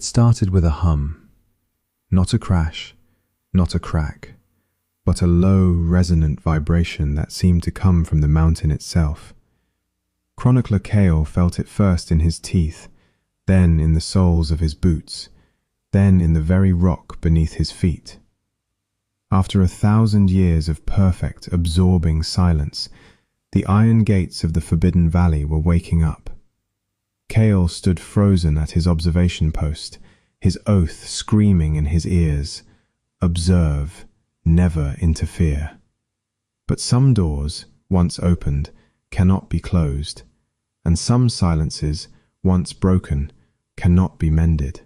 It started with a hum, not a crash, not a crack, but a low, resonant vibration that seemed to come from the mountain itself. Chronicler Kale felt it first in his teeth, then in the soles of his boots, then in the very rock beneath his feet. After 1,000 years of perfect, absorbing silence, the iron gates of the Forbidden Valley were waking up. Kale stood frozen at his observation post, his oath screaming in his ears, "Observe, never interfere." But some doors, once opened, cannot be closed, and some silences, once broken, cannot be mended.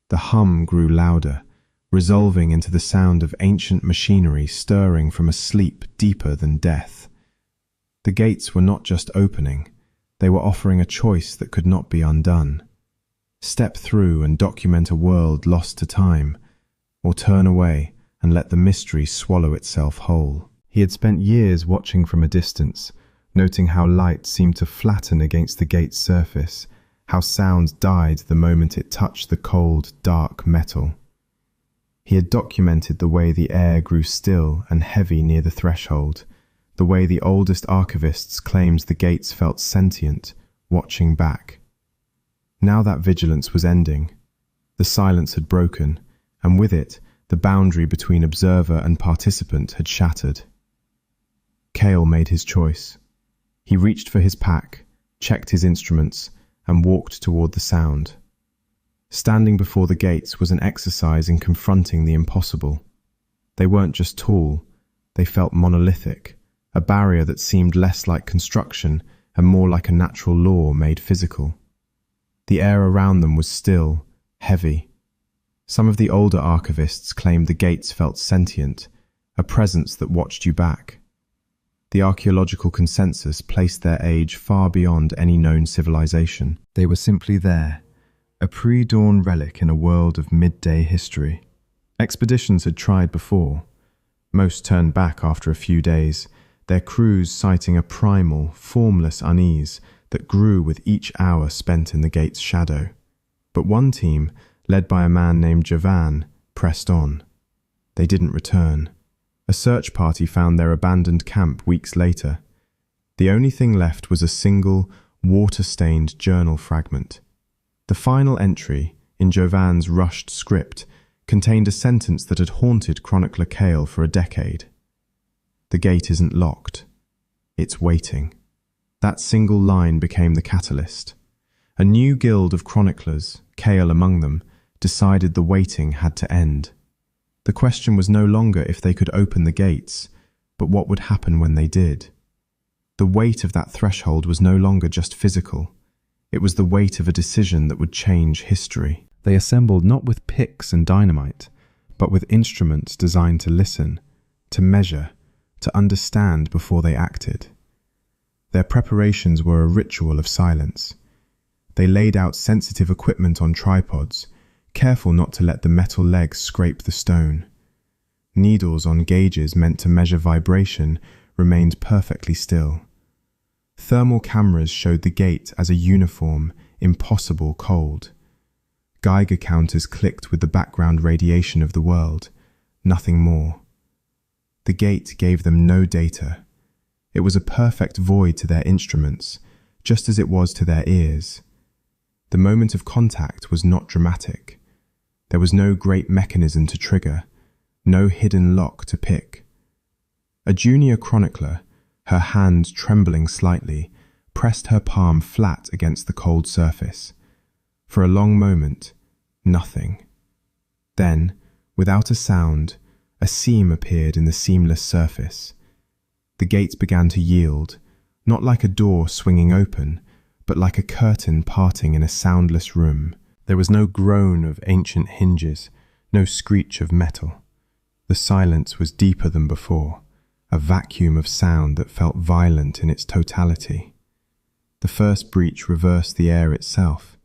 The hum grew louder, resolving into the sound of ancient machinery stirring from a sleep deeper than death. The gates were not just opening, they were offering a choice that could not be undone. Step through and document a world lost to time, or turn away and let the mystery swallow itself whole. He had spent years watching from a distance, noting how light seemed to flatten against the gate's surface, how sound died the moment it touched the cold, dark metal. He had documented the way the air grew still and heavy near the threshold, the way the oldest archivists claimed the gates felt sentient, watching back. Now that vigilance was ending. The silence had broken, and with it, the boundary between observer and participant had shattered. Kale made his choice. He reached for his pack, checked his instruments, and walked toward the sound. Standing before the gates was an exercise in confronting the impossible. They weren't just tall, they felt monolithic, a barrier that seemed less like construction and more like a natural law made physical. The air around them was still, heavy. Some of the older archivists claimed the gates felt sentient, a presence that watched you back. The archaeological consensus placed their age far beyond any known civilization. They were simply there, a pre-dawn relic in a world of midday history. Expeditions had tried before. Most turned back after a few days, their crews citing a primal, formless unease that grew with each hour spent in the gate's shadow. But one team, led by a man named Javan, pressed on. They didn't return. A search party found their abandoned camp weeks later. The only thing left was a single, water-stained journal fragment. The final entry, in Jovan's rushed script, contained a sentence that had haunted Chronicler Kale for a decade. "The gate isn't locked. It's waiting." That single line became the catalyst. A new guild of chroniclers, Kale among them, decided the waiting had to end. The question was no longer if they could open the gates, but what would happen when they did. The weight of that threshold was no longer just physical. It was the weight of a decision that would change history. They assembled not with picks and dynamite, but with instruments designed to listen, to measure, to understand before they acted. Their preparations were a ritual of silence. They laid out sensitive equipment on tripods, careful not to let the metal legs scrape the stone. Needles on gauges meant to measure vibration remained perfectly still. Thermal cameras showed the gate as a uniform, impossible cold. Geiger counters clicked with the background radiation of the world, nothing more. The gate gave them no data. It was a perfect void to their instruments, just as it was to their ears. The moment of contact was not dramatic. There was no great mechanism to trigger, no hidden lock to pick. A junior chronicler, her hand trembling slightly, pressed her palm flat against the cold surface. For a long moment, nothing. Then, without a sound, a seam appeared in the seamless surface. The gate began to yield, not like a door swinging open, but like a curtain parting in a soundless room. There was no groan of ancient hinges, no screech of metal. The silence was deeper than before, a vacuum of sound that felt violent in its totality. The first breach reversed the air itself.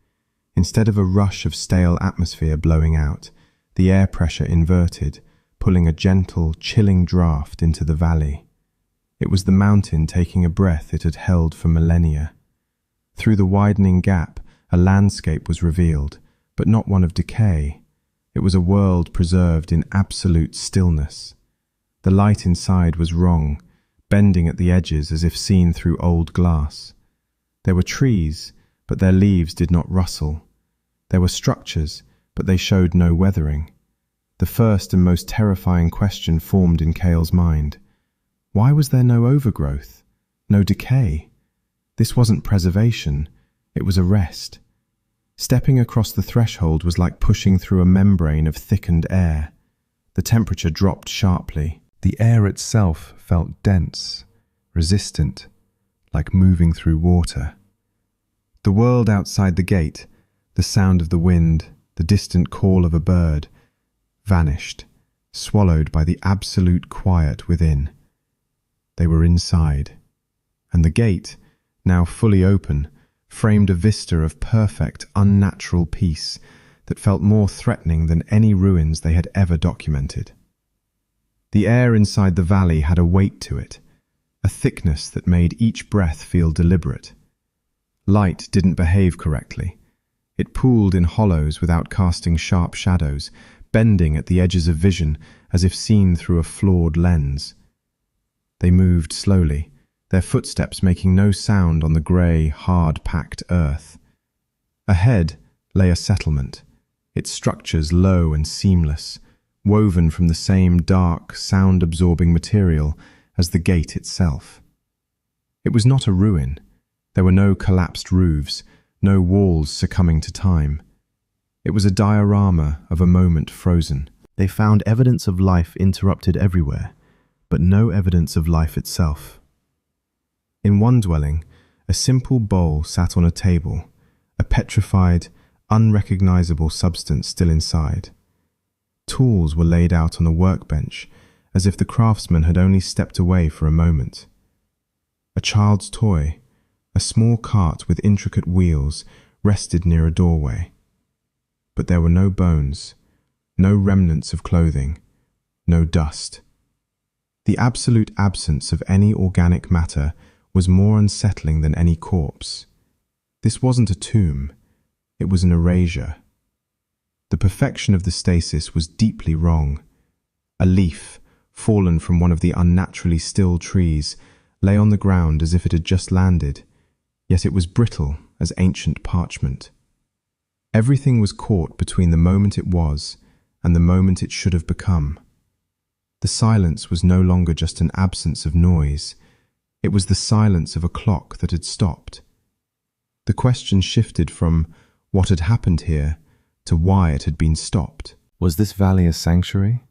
Instead of a rush of stale atmosphere blowing out, the air pressure inverted, pulling a gentle, chilling draft into the valley. It was the mountain taking a breath it had held for millennia. Through the widening gap, a landscape was revealed, but not one of decay. It was a world preserved in absolute stillness. The light inside was wrong, bending at the edges as if seen through old glass. There were trees, but their leaves did not rustle. There were structures, but they showed no weathering. The first and most terrifying question formed in Cale's mind. Why was there no overgrowth, no decay? This wasn't preservation, it was a rest. Stepping across the threshold was like pushing through a membrane of thickened air. The temperature dropped sharply. The air itself felt dense, resistant, like moving through water. The world outside the gate, the sound of the wind, the distant call of a bird, vanished, swallowed by the absolute quiet within. They were inside, and the gate, now fully open, framed a vista of perfect, unnatural peace that felt more threatening than any ruins they had ever documented. The air inside the valley had a weight to it, a thickness that made each breath feel deliberate. Light didn't behave correctly. It pooled in hollows without casting sharp shadows, bending at the edges of vision as if seen through a flawed lens. They moved slowly, their footsteps making no sound on the grey, hard-packed earth. Ahead lay a settlement, its structures low and seamless, woven from the same dark, sound-absorbing material as the gate itself. It was not a ruin. There were no collapsed roofs, no walls succumbing to time. It was a diorama of a moment frozen. They found evidence of life interrupted everywhere, but no evidence of life itself. In one dwelling, a simple bowl sat on a table, a petrified, unrecognizable substance still inside. Tools were laid out on a workbench, as if the craftsman had only stepped away for a moment. A child's toy, a small cart with intricate wheels, rested near a doorway. But there were no bones, no remnants of clothing, no dust. The absolute absence of any organic matter was more unsettling than any corpse. This wasn't a tomb, it was an erasure. The perfection of the stasis was deeply wrong. A leaf, fallen from one of the unnaturally still trees, lay on the ground as if it had just landed, yet it was brittle as ancient parchment. Everything was caught between the moment it was and the moment it should have become. The silence was no longer just an absence of noise, it was the silence of a clock that had stopped. The question shifted from what had happened here to why it had been stopped. Was this valley a sanctuary?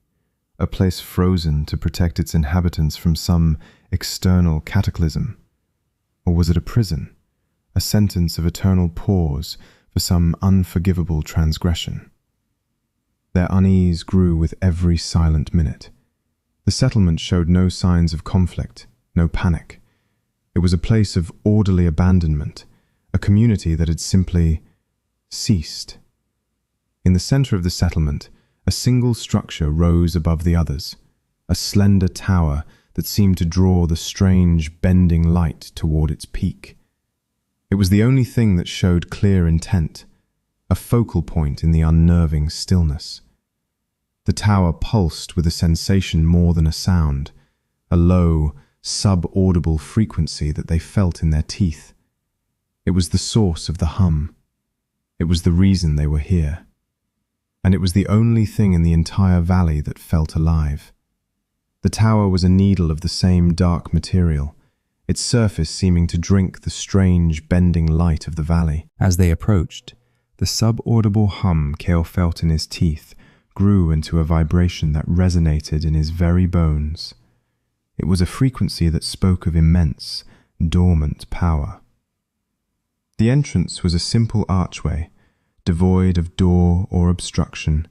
A place frozen to protect its inhabitants from some external cataclysm? Or was it a prison, a sentence of eternal pause for some unforgivable transgression? Their unease grew with every silent minute. The settlement showed no signs of conflict, no panic. It was a place of orderly abandonment, a community that had simply ceased. In the center of the settlement, a single structure rose above the others, a slender tower that seemed to draw the strange, bending light toward its peak. It was the only thing that showed clear intent, a focal point in the unnerving stillness. The tower pulsed with a sensation more than a sound, a low, sub-audible frequency that they felt in their teeth. It was the source of the hum. It was the reason they were here. And it was the only thing in the entire valley that felt alive. The tower was a needle of the same dark material, its surface seeming to drink the strange, bending light of the valley. As they approached, the sub-audible hum Cale felt in his teeth grew into a vibration that resonated in his very bones. It was a frequency that spoke of immense, dormant power. The entrance was a simple archway, devoid of door or obstruction,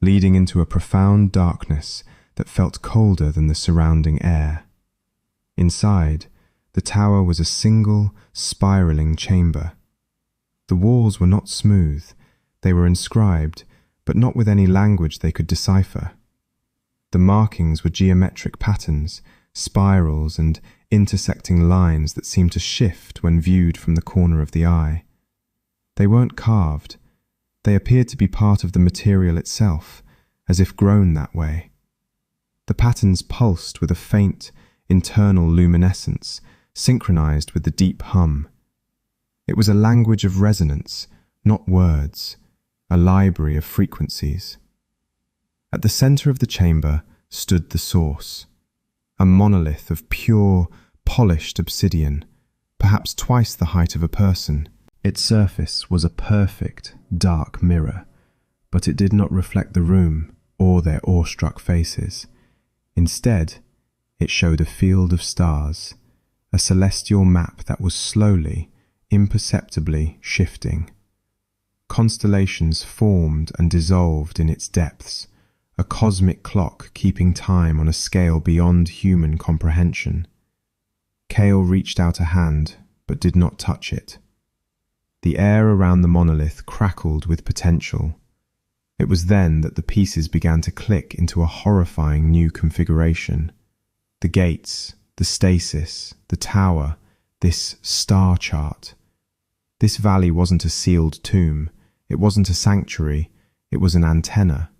leading into a profound darkness that felt colder than the surrounding air. Inside, the tower was a single, spiraling chamber. The walls were not smooth, they were inscribed, but not with any language they could decipher. The markings were geometric patterns, spirals and intersecting lines that seemed to shift when viewed from the corner of the eye. They weren't carved, They appeared to be part of the material itself, as if grown that way. The patterns pulsed with a faint, internal luminescence, synchronized with the deep hum. It was a language of resonance, not words, a library of frequencies. At the center of the chamber stood the source, a monolith of pure, polished obsidian, perhaps twice the height of a person. Its surface was a perfect, dark mirror, but it did not reflect the room or their awestruck faces. Instead, it showed a field of stars, a celestial map that was slowly, imperceptibly shifting. Constellations formed and dissolved in its depths, a cosmic clock keeping time on a scale beyond human comprehension. Kale reached out a hand, but did not touch it. The air around the monolith crackled with potential. It was then that the pieces began to click into a horrifying new configuration. The gates, the stasis, the tower, this star chart. This valley wasn't a sealed tomb. It wasn't a sanctuary. It was an antenna.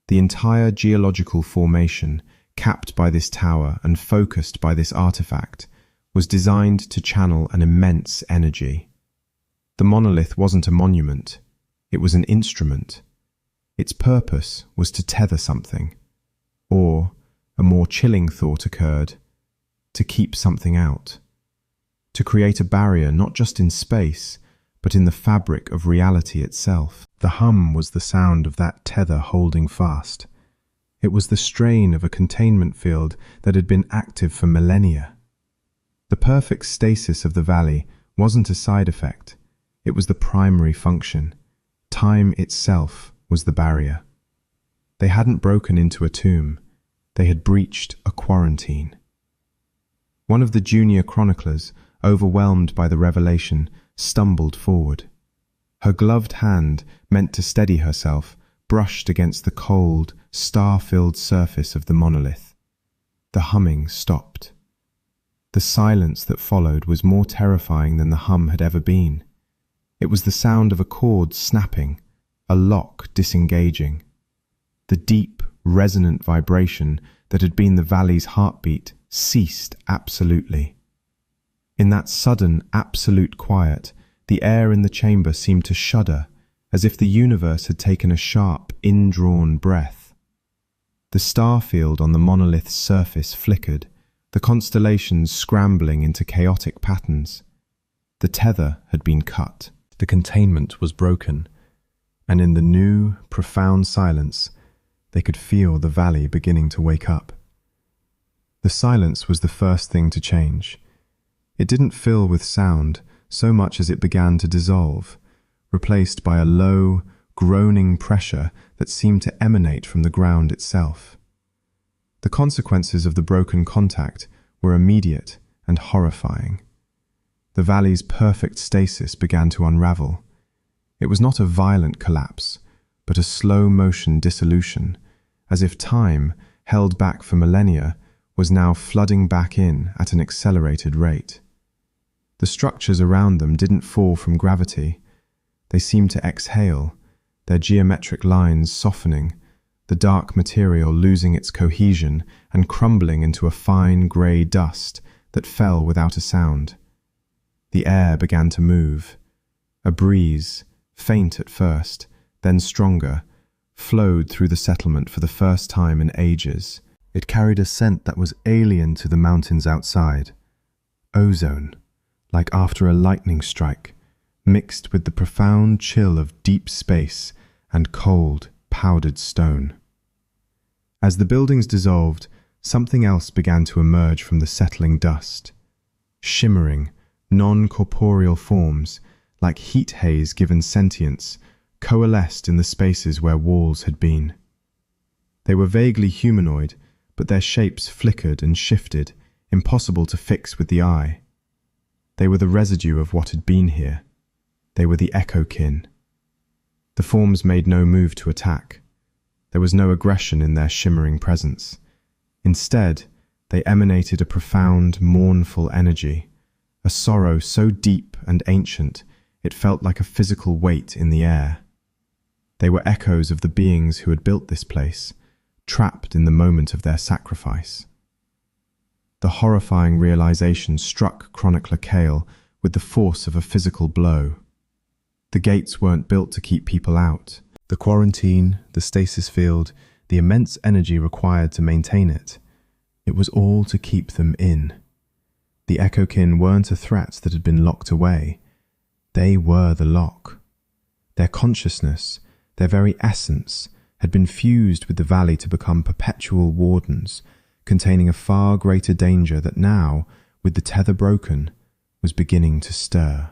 The entire geological formation, capped by this tower and focused by this artifact, was designed to channel an immense energy. The monolith wasn't a monument. It was an instrument. Its purpose was to tether something. Or, a more chilling thought occurred, to keep something out. To create a barrier not just in space, but in the fabric of reality itself. The hum was the sound of that tether holding fast. It was the strain of a containment field that had been active for millennia. The perfect stasis of the valley wasn't a side effect. It was the primary function. Time itself was the barrier. They hadn't broken into a tomb. They had breached a quarantine. One of the junior chroniclers, overwhelmed by the revelation, stumbled forward. Her gloved hand, meant to steady herself, brushed against the cold, star-filled surface of the monolith. The humming stopped. The silence that followed was more terrifying than the hum had ever been. It was the sound of a cord snapping, a lock disengaging. The deep, resonant vibration that had been the valley's heartbeat ceased absolutely. In that sudden, absolute quiet, the air in the chamber seemed to shudder, as if the universe had taken a sharp, indrawn breath. The star field on the monolith's surface flickered, the constellations scrambling into chaotic patterns. The tether had been cut. The containment was broken, and in the new, profound silence, they could feel the valley beginning to wake up. The silence was the first thing to change. It didn't fill with sound so much as it began to dissolve, replaced by a low, groaning pressure that seemed to emanate from the ground itself. The consequences of the broken contact were immediate and horrifying. The valley's perfect stasis began to unravel. It was not a violent collapse, but a slow-motion dissolution, as if time, held back for millennia, was now flooding back in at an accelerated rate. The structures around them didn't fall from gravity. They seemed to exhale, their geometric lines softening, the dark material losing its cohesion and crumbling into a fine grey dust that fell without a sound. The air began to move. A breeze, faint at first, then stronger, flowed through the settlement for the first time in ages. It carried a scent that was alien to the mountains outside. Ozone, like after a lightning strike, mixed with the profound chill of deep space and cold, powdered stone. As the buildings dissolved, something else began to emerge from the settling dust. Shimmering, non-corporeal forms, like heat haze given sentience, coalesced in the spaces where walls had been. They were vaguely humanoid, but their shapes flickered and shifted, impossible to fix with the eye. They were the residue of what had been here. They were the echo-kin. The forms made no move to attack. There was no aggression in their shimmering presence. Instead, they emanated a profound, mournful energy, a sorrow so deep and ancient it felt like a physical weight in the air. They were echoes of the beings who had built this place, trapped in the moment of their sacrifice. The horrifying realization struck Chronicler Kale with the force of a physical blow. The gates weren't built to keep people out. The quarantine, the stasis field, the immense energy required to maintain it, it was all to keep them in. The Echokin weren't a threat that had been locked away. They were the lock. Their consciousness, their very essence, had been fused with the valley to become perpetual wardens, containing a far greater danger that now, with the tether broken, was beginning to stir.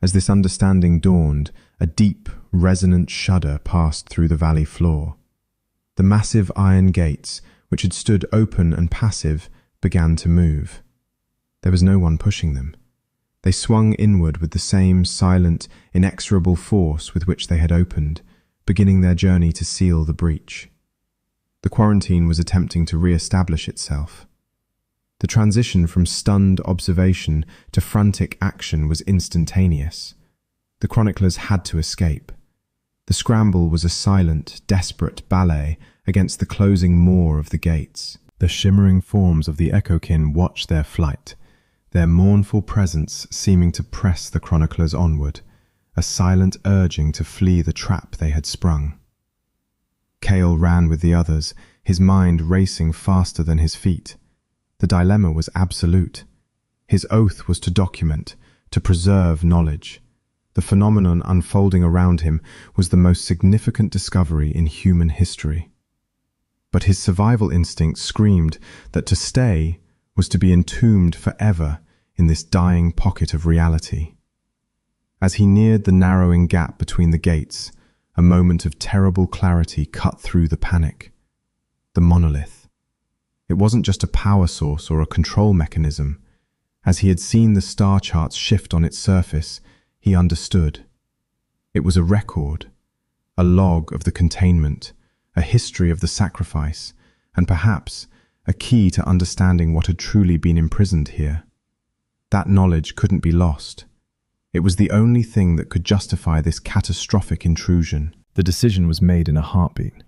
As this understanding dawned, a deep, resonant shudder passed through the valley floor. The massive iron gates, which had stood open and passive, began to move. There was no one pushing them. They swung inward with the same silent, inexorable force with which they had opened, beginning their journey to seal the breach. The quarantine was attempting to re-establish itself. The transition from stunned observation to frantic action was instantaneous. The Chroniclers had to escape. The scramble was a silent, desperate ballet against the closing maw of the gates. The shimmering forms of the Echokin watched their flight, their mournful presence seeming to press the Chroniclers onward, a silent urging to flee the trap they had sprung. Kale ran with the others, his mind racing faster than his feet. The dilemma was absolute. His oath was to document, to preserve knowledge. The phenomenon unfolding around him was the most significant discovery in human history. But his survival instinct screamed that to stay was to be entombed forever in this dying pocket of reality. As he neared the narrowing gap between the gates, a moment of terrible clarity cut through the panic. The monolith. It wasn't just a power source or a control mechanism. As he had seen the star charts shift on its surface, he understood. It was a record, a log of the containment, a history of the sacrifice, and perhaps a key to understanding what had truly been imprisoned here. That knowledge couldn't be lost. It was the only thing that could justify this catastrophic intrusion. The decision was made in a heartbeat.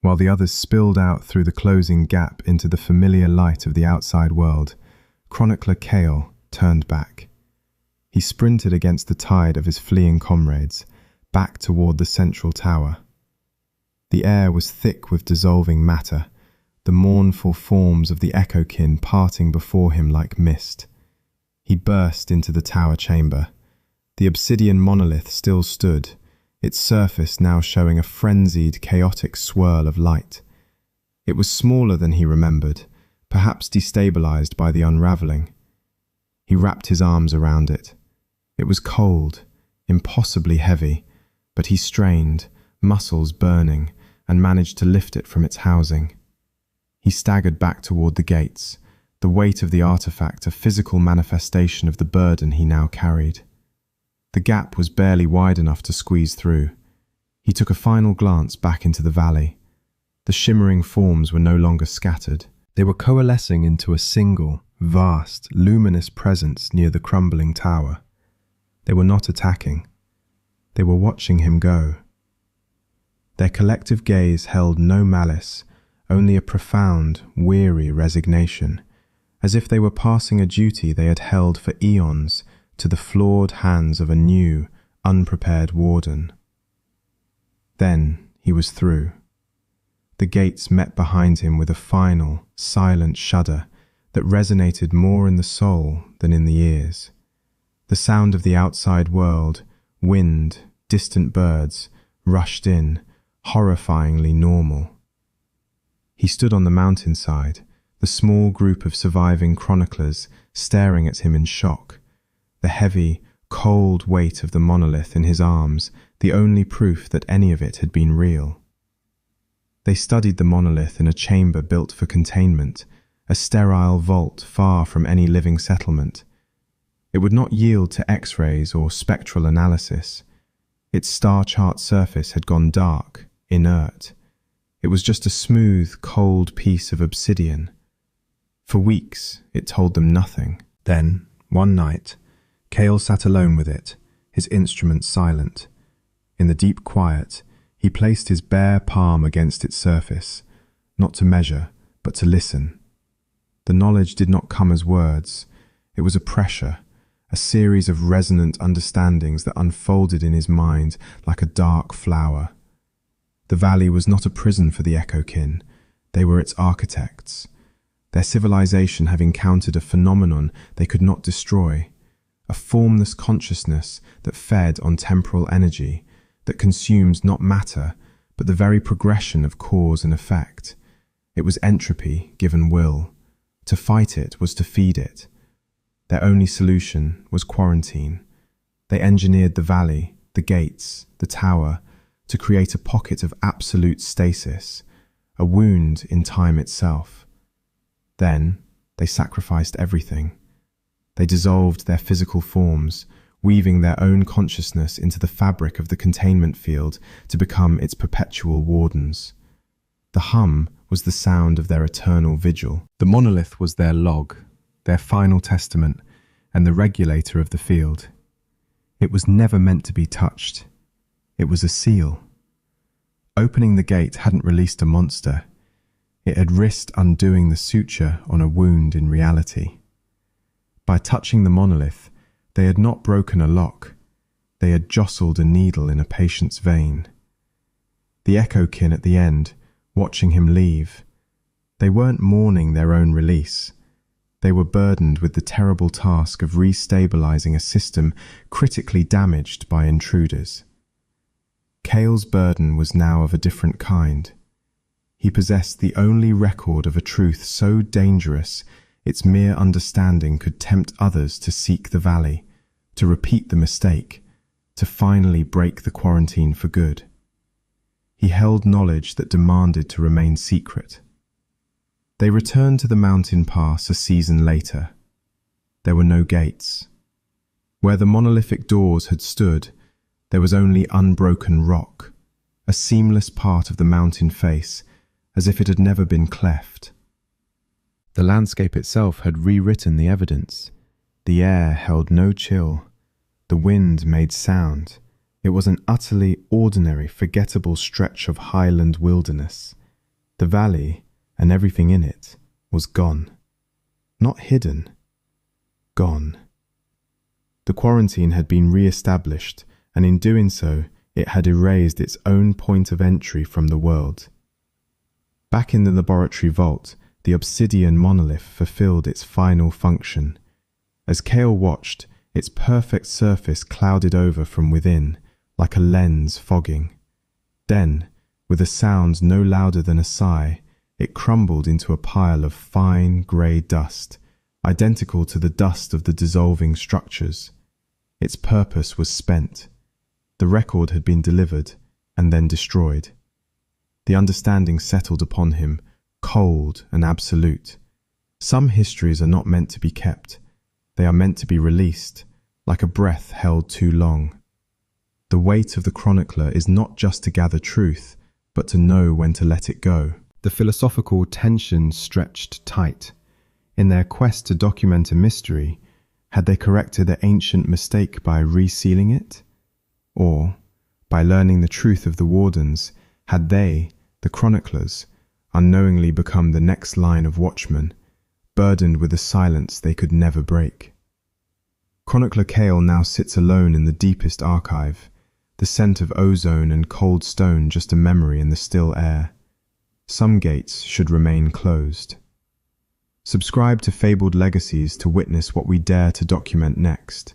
While the others spilled out through the closing gap into the familiar light of the outside world, Chronicler Kale turned back. He sprinted against the tide of his fleeing comrades, back toward the central tower. The air was thick with dissolving matter, the mournful forms of the Echokin parting before him like mist. He burst into the tower chamber. The obsidian monolith still stood, its surface now showing a frenzied, chaotic swirl of light. It was smaller than he remembered, perhaps destabilized by the unraveling. He wrapped his arms around it. It was cold, impossibly heavy, but he strained, muscles burning, and managed to lift it from its housing. He staggered back toward the gates, the weight of the artifact a physical manifestation of the burden he now carried. The gap was barely wide enough to squeeze through. He took a final glance back into the valley. The shimmering forms were no longer scattered. They were coalescing into a single, vast, luminous presence near the crumbling tower. They were not attacking. They were watching him go. Their collective gaze held no malice, only a profound, weary resignation, as if they were passing a duty they had held for eons to the flawed hands of a new, unprepared warden. Then he was through. The gates met behind him with a final, silent shudder that resonated more in the soul than in the ears. The sound of the outside world, wind, distant birds, rushed in, horrifyingly normal. He stood on the mountainside, the small group of surviving chroniclers staring at him in shock, the heavy, cold weight of the monolith in his arms, the only proof that any of it had been real. They studied the monolith in a chamber built for containment, a sterile vault far from any living settlement. It would not yield to X-rays or spectral analysis. Its star chart surface had gone dark, inert. It was just a smooth, cold piece of obsidian. For weeks, it told them nothing. Then, one night, Kale sat alone with it, his instrument silent. In the deep quiet, he placed his bare palm against its surface, not to measure, but to listen. The knowledge did not come as words. It was a pressure, a series of resonant understandings that unfolded in his mind like a dark flower. The valley was not a prison for the Echo-kin. They were its architects. Their civilization have encountered a phenomenon they could not destroy, a formless consciousness that fed on temporal energy, that consumes not matter, but the very progression of cause and effect. It was entropy given will. To fight it was to feed it. Their only solution was quarantine. They engineered the valley, the gates, the tower, to create a pocket of absolute stasis, a wound in time itself. Then they sacrificed everything. They dissolved their physical forms, weaving their own consciousness into the fabric of the containment field to become its perpetual wardens. The hum was the sound of their eternal vigil. The monolith was their log, their final testament, and the regulator of the field. It was never meant to be touched. It was a seal. Opening the gate hadn't released a monster. It had risked undoing the suture on a wound in reality. By touching the monolith, they had not broken a lock. They had jostled a needle in a patient's vein. The Echo-kin at the end, watching him leave, they weren't mourning their own release. They were burdened with the terrible task of restabilizing a system critically damaged by intruders. Kale's burden was now of a different kind. He possessed the only record of a truth so dangerous its mere understanding could tempt others to seek the valley, to repeat the mistake, to finally break the quarantine for good. He held knowledge that demanded to remain secret. They returned to the mountain pass a season later. There were no gates. Where the monolithic doors had stood, there was only unbroken rock, a seamless part of the mountain face, as if it had never been cleft. The landscape itself had rewritten the evidence. The air held no chill. The wind made sound. It was an utterly ordinary, forgettable stretch of highland wilderness. The valley, and everything in it, was gone. Not hidden. Gone. The quarantine had been re-established, and in doing so, it had erased its own point of entry from the world. Back in the laboratory vault, the obsidian monolith fulfilled its final function. As Kale watched, its perfect surface clouded over from within, like a lens fogging. Then, with a sound no louder than a sigh, it crumbled into a pile of fine grey dust, identical to the dust of the dissolving structures. Its purpose was spent. The record had been delivered, and then destroyed. The understanding settled upon him, cold and absolute. Some histories are not meant to be kept. They are meant to be released, like a breath held too long. The weight of the chronicler is not just to gather truth, but to know when to let it go. The philosophical tension stretched tight. In their quest to document a mystery, had they corrected their ancient mistake by resealing it? Or, by learning the truth of the wardens, had they, the chroniclers, unknowingly become the next line of watchmen, burdened with a silence they could never break? Chronicler Kale now sits alone in the deepest archive, the scent of ozone and cold stone just a memory in the still air. Some gates should remain closed. Subscribe to Fabled Legacies to witness what we dare to document next.